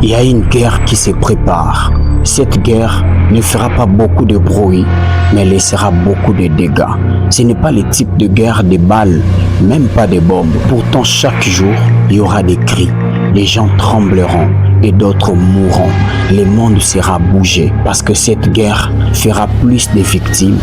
Il y a une guerre qui se prépare. Cette guerre ne fera pas beaucoup de bruit, mais laissera beaucoup de dégâts. Ce n'est pas le type de guerre des balles, même pas des bombes. Pourtant, chaque jour, il y aura des cris. Les gens trembleront et d'autres mourront. Le monde sera bougé parce que cette guerre fera plus de victimes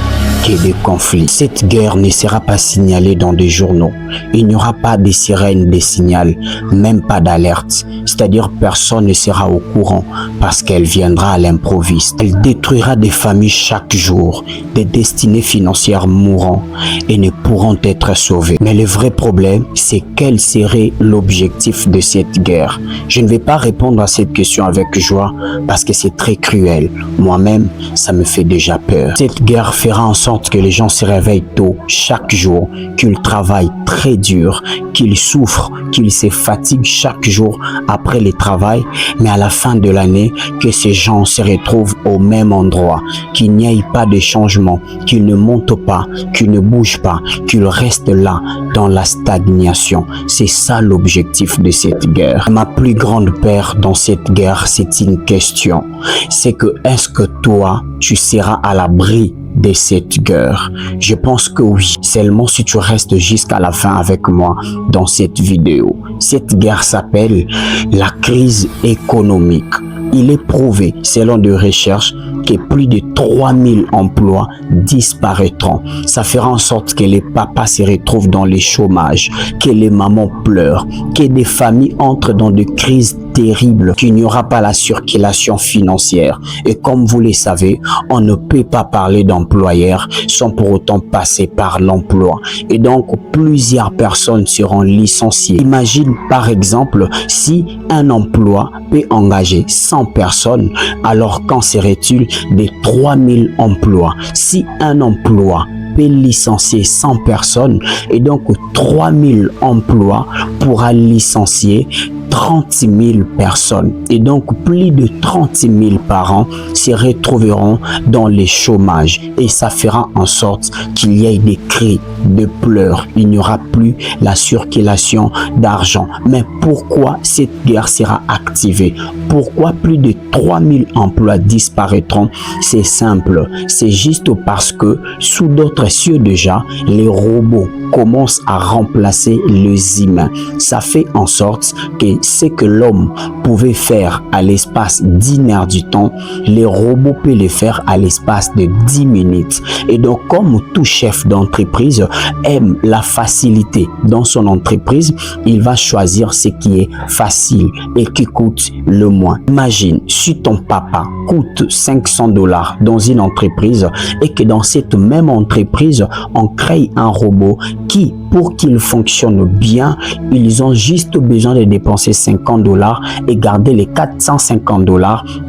que de conflits. Cette guerre ne sera pas signalée dans des journaux. Il n'y aura pas de sirènes de signal, même pas d'alerte. C'est-à-dire personne ne sera au courant parce qu'elle viendra à l'improviste. Elle détruira des familles chaque jour. Des destinées financières mourront et ne pourront être sauvées. Mais le vrai problème, c'est quel serait l'objectif de cette guerre? Je ne vais pas répondre à cette question avec joie parce que c'est très cruel. Moi-même, ça me fait déjà peur. Cette guerre fera en sorte que les gens se réveillent tôt chaque jour, qu'ils travaillent très dur, qu'ils souffrent, qu'ils se fatiguent chaque jour après le travail, mais à la fin de l'année, que ces gens se retrouvent au même endroit, qu'il n'y ait pas de changement, qu'ils ne montent pas, qu'ils ne bougent pas, qu'ils restent là dans la stagnation. C'est ça l'objectif de cette guerre. Ma plus grande peur dans cette guerre, c'est une question. C'est que est-ce que toi, tu seras à l'abri de cette guerre? Je pense que oui, seulement si tu restes jusqu'à la fin avec moi dans cette vidéo. Cette guerre s'appelle la crise économique. Il est prouvé, selon des recherches, que plus de 3000 emplois disparaîtront. Ça fera en sorte que les papas se retrouvent dans le chômage, que les mamans pleurent, que des familles entrent dans des crises terribles, qu'il n'y aura pas la circulation financière. Et comme vous le savez, on ne peut pas parler d'employeur sans pour autant passer par l'emploi. Et donc, plusieurs personnes seront licenciées. Imagine par exemple, si un emploi peut engager 100 personnes, alors qu'en serait-il des 3000 emplois? Si un emploi peut licencier 100 personnes et donc 3000 emplois pourra licencier 30 000 personnes. Et donc, plus de 30 000 parents se retrouveront dans le chômage. Et ça fera en sorte qu'il y ait des cris, de pleurs. Il n'y aura plus la circulation d'argent. Mais pourquoi cette guerre sera activée? Pourquoi plus de 3 000 emplois disparaîtront? C'est simple. C'est juste parce que sous d'autres cieux déjà, les robots commencent à remplacer les humains. Ça fait en sorte que ce que l'homme pouvait faire à l'espace d'1 heure du temps, les robots peuvent le faire à l'espace de 10 minutes. Et donc, comme tout chef d'entreprise aime la facilité dans son entreprise, il va choisir ce qui est facile et qui coûte le moins. Imagine si ton papa coûte 500 $ dans une entreprise et que dans cette même entreprise, on crée un robot qui, pour qu'il fonctionne bien, ils ont juste besoin de dépenser 50 $ et garder les 450 $.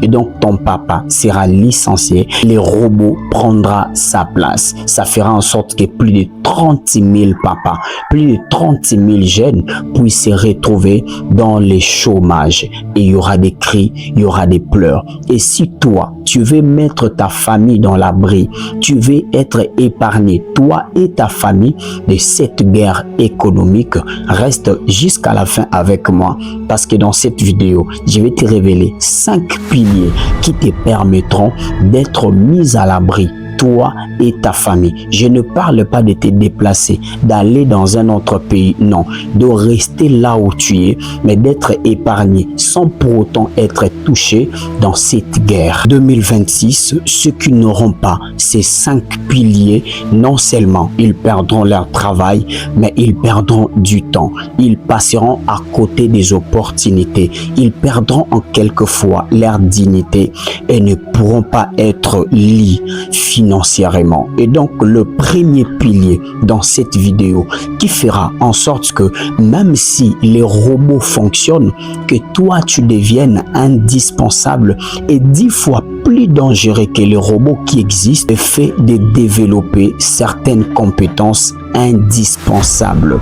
Et donc, ton papa sera licencié. Le robot prendra sa place. Ça fera en sorte que plus de 30 000 papas, plus de 30 000 jeunes puissent se retrouver dans les chômages. Et il y aura des cris, il y aura des pleurs. Et si toi, tu veux mettre ta famille dans l'abri, tu veux être épargné, toi et ta famille, de cette guerre économique, reste jusqu'à la fin avec moi parce que dans cette vidéo, je vais te révéler 5 piliers qui te permettront d'être mis à l'abri, toi et ta famille. Je ne parle pas de te déplacer, d'aller dans un autre pays, non, de rester là où tu es, mais d'être épargné sans pour autant être touché dans cette guerre. 2026, ceux qui n'auront pas ces 5 piliers, non seulement ils perdront leur travail, mais ils perdront du temps. Ils passeront à côté des opportunités. Ils perdront en quelquefois leur dignité et ne pourront pas être liés financièrement. Et donc, le premier pilier dans cette vidéo qui fera en sorte que même si les robots fonctionnent, que toi tu deviennes indispensable et 10 fois plus dangereux que les robots qui existent, le fait de développer certaines compétences indispensables.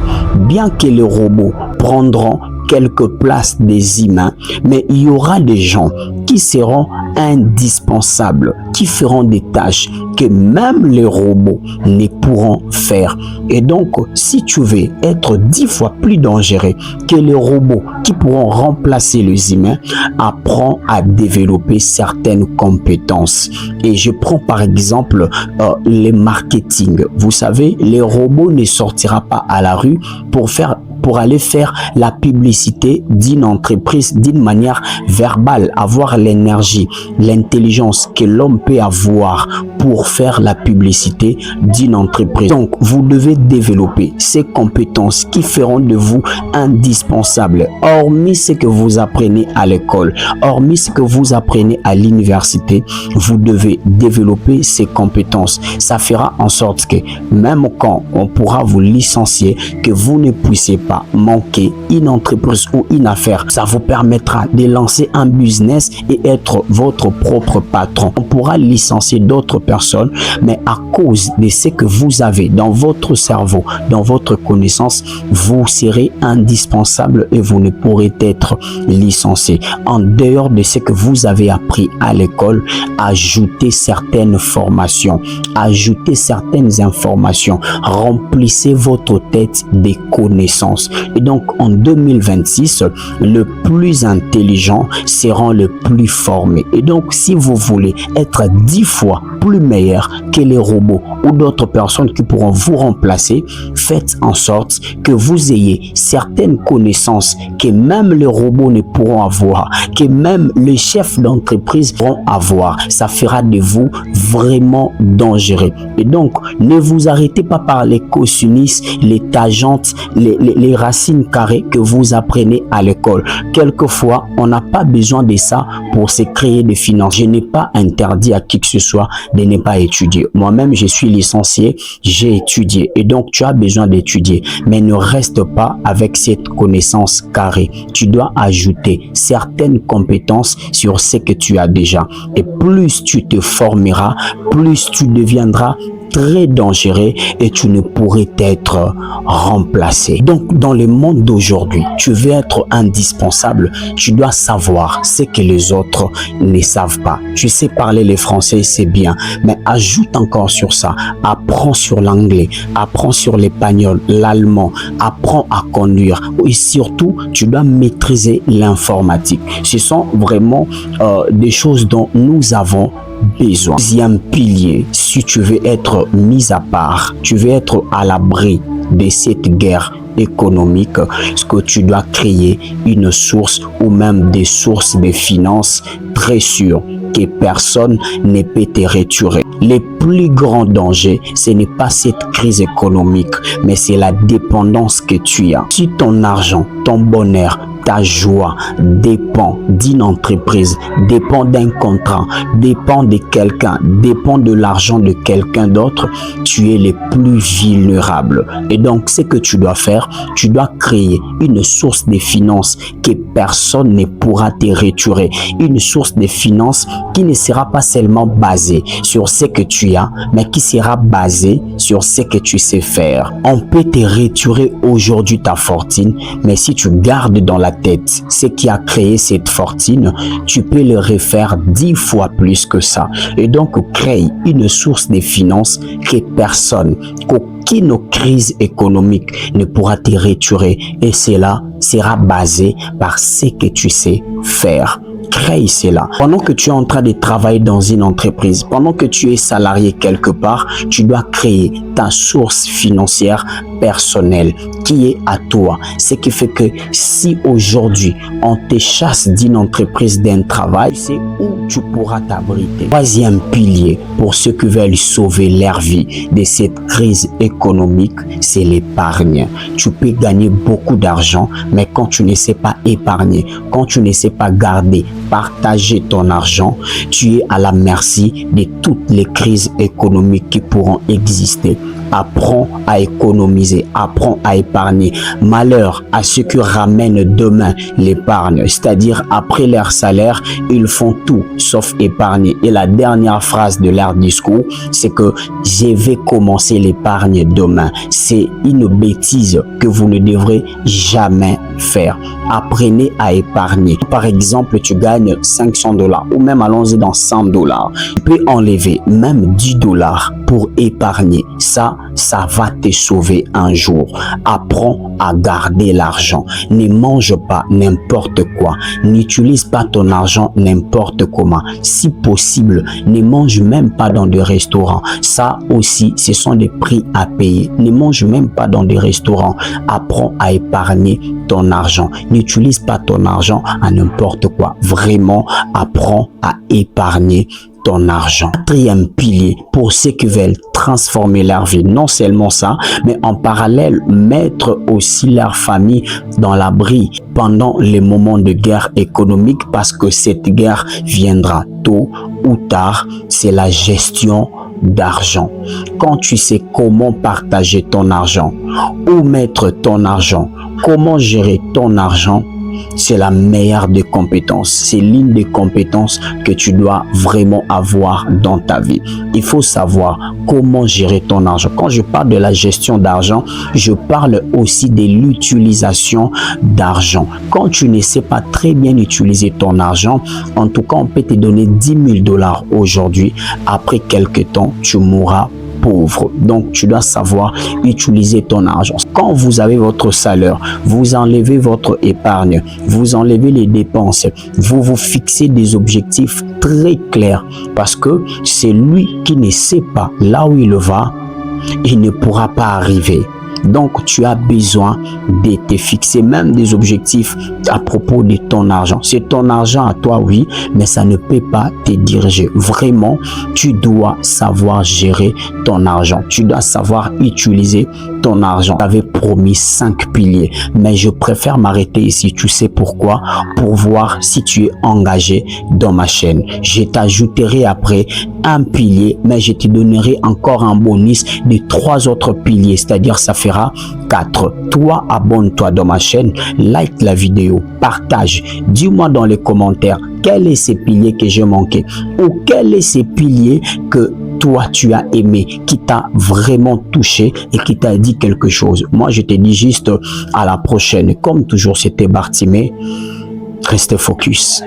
Bien que les robots prendront quelques places des humains, mais il y aura des gens qui seront indispensables, qui feront des tâches que même les robots ne pourront faire. Et donc, si tu veux être 10 fois plus dangereux que les robots qui pourront remplacer les humains, apprends à développer certaines compétences. Et je prends par exemple le marketing. Vous savez, les robots ne sortiront pas à la rue pour aller faire la publicité d'une entreprise d'une manière verbale, avoir l'énergie, l'intelligence que l'homme peut avoir pour faire la publicité d'une entreprise. Donc, vous devez développer ces compétences qui feront de vous indispensables, hormis ce que vous apprenez à l'école, hormis ce que vous apprenez à l'université. Vous devez développer ces compétences. Ça fera en sorte que même quand on pourra vous licencier, que vous ne puissiez pas manquer une entreprise ou une affaire. Ça vous permettra de lancer un business et être votre propre patron. On pourra licencier d'autres personnes, mais à cause de ce que vous avez dans votre cerveau, dans votre connaissance, vous serez indispensable et vous ne pourrez être licencié. En dehors de ce que vous avez appris à l'école, ajoutez certaines formations, ajoutez certaines informations, remplissez votre tête des connaissances. Et donc en 2026, le plus intelligent sera le plus formé. Et donc si vous voulez être 10 fois plus meilleur que les robots ou d'autres personnes qui pourront vous remplacer, faites en sorte que vous ayez certaines connaissances que même les robots ne pourront avoir, que même les chefs d'entreprise pourront avoir. Ça fera de vous vraiment dangereux. Et donc ne vous arrêtez pas par les cosinus, les tangentes, les racines carrées que vous apprenez à l'école. Quelquefois, on n'a pas besoin de ça pour se créer des finances. Je n'ai pas interdit à qui que ce soit de ne pas étudier. Moi-même, je suis licencié, j'ai étudié. Et donc, tu as besoin d'étudier. Mais ne reste pas avec cette connaissance carrée. Tu dois ajouter certaines compétences sur ce que tu as déjà. Et plus tu te formeras, plus tu deviendras très dangereux et tu ne pourrais être remplacé. Donc, dans le monde d'aujourd'hui, tu veux être indispensable, tu dois savoir ce que les autres ne savent pas. Tu sais parler le français, c'est bien, mais ajoute encore sur ça. Apprends sur l'anglais, apprends sur l'espagnol, l'allemand, apprends à conduire. Et surtout, tu dois maîtriser l'informatique. Ce sont vraiment des choses dont nous avons besoin. Deuxième pilier, si tu veux être mis à part, tu veux être à l'abri de cette guerre économique, ce que tu dois créer une source ou même des sources de finances très sûres que personne ne peut te retirer. Le plus grand danger, ce n'est pas cette crise économique, mais c'est la dépendance que tu as. Si ton argent, ton bonheur, ta joie dépend d'une entreprise, dépend d'un contrat, dépend de quelqu'un, dépend de l'argent de quelqu'un d'autre, tu es le plus vulnérable. Et donc, ce que tu dois faire, tu dois créer une source de finances que personne ne pourra te retirer. Une source de finances qui ne sera pas seulement basée sur ce que tu as, mais qui sera basée sur ce que tu sais faire. On peut te retirer aujourd'hui ta fortune, mais si tu gardes dans la tête ce qui a créé cette fortune, tu peux le refaire 10 fois plus que ça. Et donc, crée une source de finances que personne, qu'aucune crise économique ne pourra te retirer. Et cela sera basé par ce que tu sais faire. Crée cela. Pendant que tu es en train de travailler dans une entreprise, pendant que tu es salarié quelque part, tu dois créer ta source financière personnelle qui est à toi. Ce qui fait que si aujourd'hui on te chasse d'une entreprise, d'un travail, c'est où tu pourras t'abriter. Troisième pilier pour ceux qui veulent sauver leur vie de cette crise économique, c'est l'épargne. Tu peux gagner beaucoup d'argent, mais quand tu ne sais pas épargner, quand tu ne sais pas garder partager ton argent, tu es à la merci de toutes les crises économiques qui pourront exister. Apprends à économiser, apprends à épargner. Malheur à ceux qui ramènent demain l'épargne, c'est-à-dire après leur salaire, ils font tout sauf épargner. Et la dernière phrase de leur discours, c'est que je vais commencer l'épargne demain. C'est une bêtise que vous ne devrez jamais faire. Apprenez à épargner. Par exemple, tu gagnes 500 $, ou même allons-y dans 100 $. Tu peux enlever même 10 $ pour épargner. Ça va te sauver un jour. Apprends à garder l'argent. Ne mange pas n'importe quoi. N'utilise pas ton argent n'importe comment. Si possible, ne mange même pas dans des restaurants. Ça aussi, ce sont des prix à payer. Ne mange même pas dans des restaurants. Apprends à épargner ton argent. N'utilise pas ton argent à n'importe quoi. Vraiment, apprends à épargner ton argent. Quatrième pilier pour ceux qui veulent transformer leur vie. Non seulement ça, mais en parallèle, mettre aussi leur famille dans l'abri pendant les moments de guerre économique, parce que cette guerre viendra tôt ou tard. C'est la gestion d'argent. Quand tu sais comment partager ton argent, où mettre ton argent, comment gérer ton argent, c'est la meilleure des compétences. C'est l'une des compétences que tu dois vraiment avoir dans ta vie. Il faut savoir comment gérer ton argent. Quand je parle de la gestion d'argent, je parle aussi de l'utilisation d'argent. Quand tu ne sais pas très bien utiliser ton argent, en tout cas, on peut te donner 10 000 $ aujourd'hui. Après quelques temps, tu mourras pauvre. Donc, tu dois savoir utiliser ton argent. Quand vous avez votre salaire, vous enlevez votre épargne, vous enlevez les dépenses, vous vous fixez des objectifs très clairs, parce que c'est lui qui ne sait pas là où il va, il ne pourra pas arriver. Donc, tu as besoin de te fixer même des objectifs à propos de ton argent. C'est ton argent à toi, oui, mais ça ne peut pas te diriger. Vraiment, tu dois savoir gérer ton argent. Tu dois savoir utiliser ton argent. J'avais promis 5 piliers, mais je préfère m'arrêter ici. Tu sais pourquoi? Pour voir si tu es engagé dans ma chaîne. Je t'ajouterai après un pilier, mais je te donnerai encore un bonus de 3 autres piliers, c'est-à-dire ça fera 4. Toi, abonne-toi dans ma chaîne, like la vidéo, partage, dis-moi dans les commentaires quel est ce pilier que j'ai manqué, ou quel est ce pilier que toi tu as aimé, qui t'a vraiment touché et qui t'a dit quelque chose. Moi je te dis juste à la prochaine. Comme toujours, c'était Bartimée. Restez focus.